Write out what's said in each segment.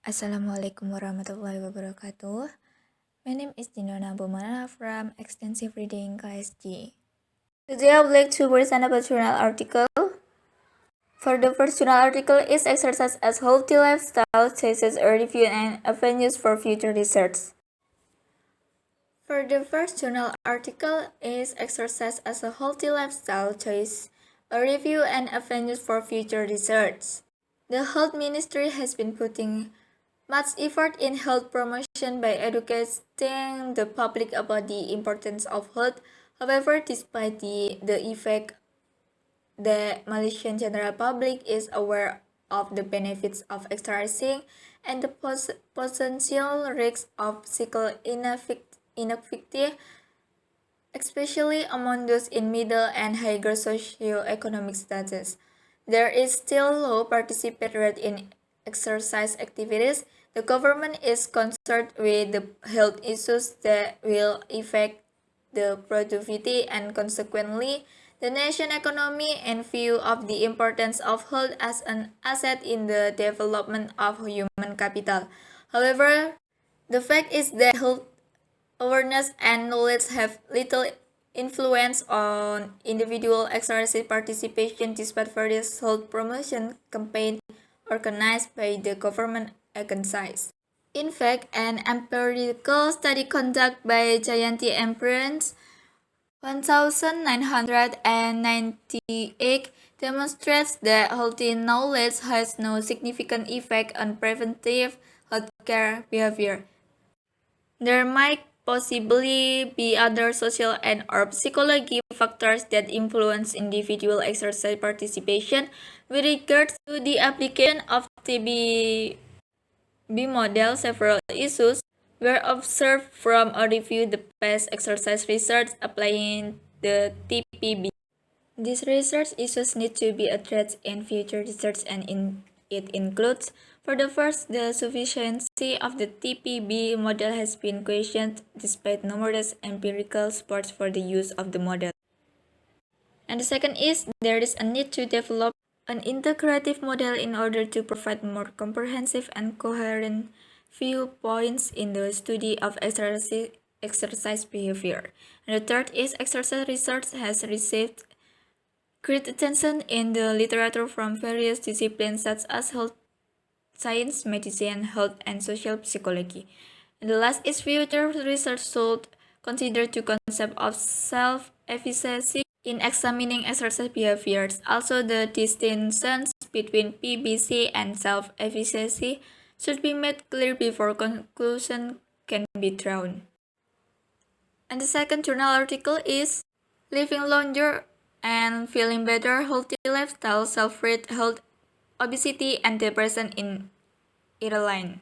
Assalamualaikum warahmatullahi wabarakatuh. My name is Dinona Bomana from Extensive Reading KSG. Today I would like to present about journal article. For the first journal article is exercise as healthy lifestyle choices a review and avenues for future research. For the first journal article is exercise as a healthy lifestyle choice, a review and avenues for future research. The Health Ministry has been putting much effort in health promotion by educating the public about the importance of health. However, despite the effect, the Malaysian general public is aware of the benefits of exercising and the potential risks of physical inactivity, especially among those in middle and higher socio-economic status. There is still low participation rate in exercise activities. The government is concerned with the health issues that will affect the productivity and consequently the nation economy in view of the importance of health as an asset in the development of human capital. However, the fact is that health awareness and knowledge have little influence on individual exercise participation despite various health promotion campaigns organized by the government agencies. In fact, an empirical study conducted by Jayanti and Friends 1998 demonstrates that healthy knowledge has no significant effect on preventive healthcare behavior. There might possibly be other social and/or psychology factors that influence individual exercise participation. With regards to the application of TB model, several issues were observed from a review the past exercise research applying the TPB. These research issues need to be addressed in future research and it includes, for the first, the sufficiency of the TPB model has been questioned despite numerous empirical supports for the use of the model. And the second is, there is a need to develop an integrative model in order to provide more comprehensive and coherent viewpoints in the study of exercise behavior. And the third is, exercise research has received great attention in the literature from various disciplines such as health science, medicine, health, and social psychology. And the last is future research should consider the concept of self-efficacy in examining exercise behaviors. Also, the distinctions between PBC and self-efficacy should be made clear before conclusion can be drawn. And the second journal article is Living Longer and Feeling Better, Healthy Lifestyle, Self-Rate Health, Obesity, and Depression in Ireland.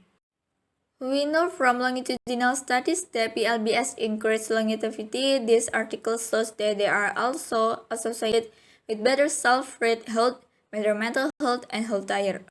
We know from longitudinal studies that PLBS increase longevity. This article shows that they are also associated with better self-rate health, better mental health, and healthier.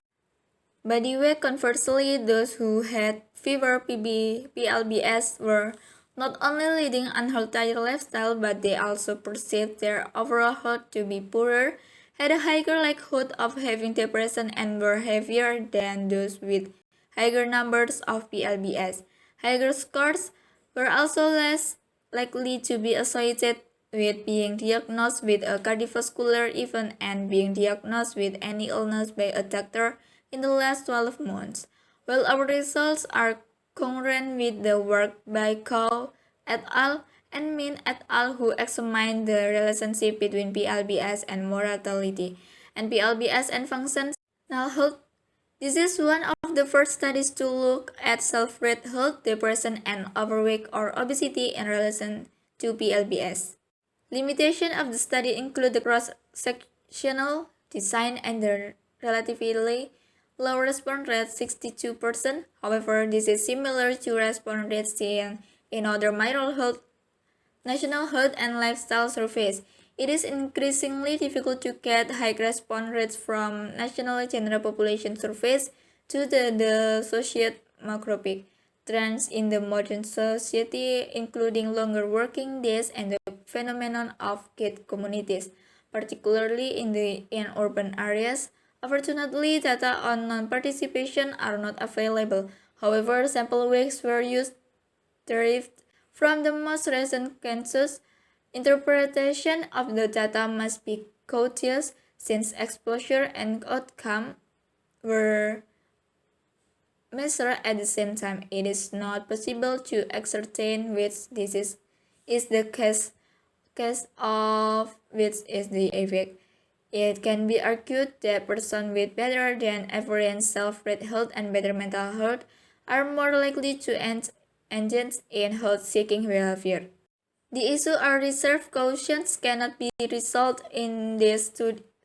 By the way, conversely, those who had fewer PLBS were not only leading an healthier lifestyle, but they also perceived their overall health to be poorer, had a higher likelihood of having depression, and were heavier than those with higher numbers of PLBS. Higher scores were also less likely to be associated with being diagnosed with a cardiovascular event and being diagnosed with any illness by a doctor in the last 12 months. While our results are congruent with the work by Cow et al. And Min et al. Who examined the relationship between PLBS and mortality, and PLBS and functional health. This is one of the first studies to look at self-rate health, depression, and overweight or obesity in relation to PLBS. Limitation of the study include the cross-sectional design and the relatively low response rate 62%. However, this is similar to response rates seen in other major health, national health and lifestyle surveys. It is increasingly difficult to get high response rates from national general population surveys due to the socio-demographic trends in the modern society, including longer working days and the phenomenon of gated communities, particularly in urban areas. Unfortunately, data on non-participation are not available. However, sample weeks were used derived from the most recent census. Interpretation of the data must be cautious since exposure and outcome were measured at the same time. It is not possible to ascertain which disease is the cause of which is the effect. It can be argued that persons with better than average self-rate health and better mental health are more likely to engage in health-seeking behavior. The issue of reserve cautions cannot be resolved in this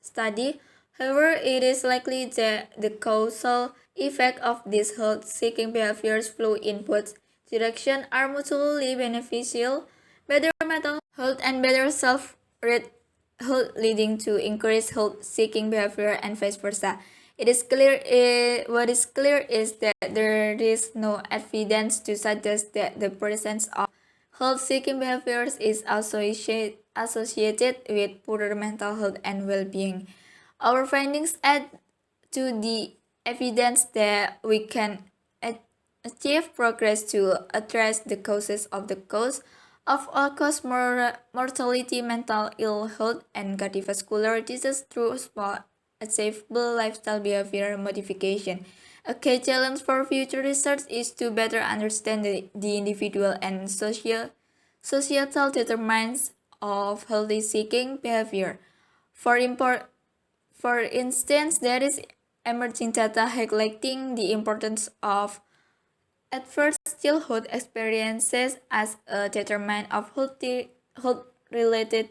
study. However, it is likely that the causal effect of these health-seeking behaviors flow in both directions are mutually beneficial. Better mental health and better self-rate health leading to increased health-seeking behavior and vice versa. What is clear is that there is no evidence to suggest that the presence of health-seeking behaviors is associated with poorer mental health and well-being. Our findings add to the evidence that we can achieve progress to address the causes of the cause of all-cause mortality, mental ill health, and cardiovascular disease through small, achievable lifestyle behavior modification. A key challenge for future research is to better understand the individual and societal determinants of healthy-seeking behavior. For instance, there is emerging data highlighting the importance of adverse childhood experiences as a determinant of health-related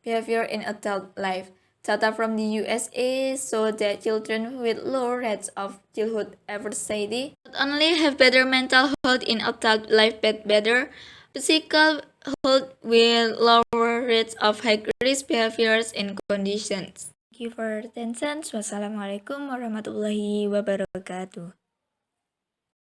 behavior in adult life. Data from the USA show that children with low rates of childhood adversity not only have better mental health in adult life but better physical health with lower rates of high-risk behaviors and conditions. Thank you for your attention. Wassalamualaikum warahmatullahi wabarakatuh.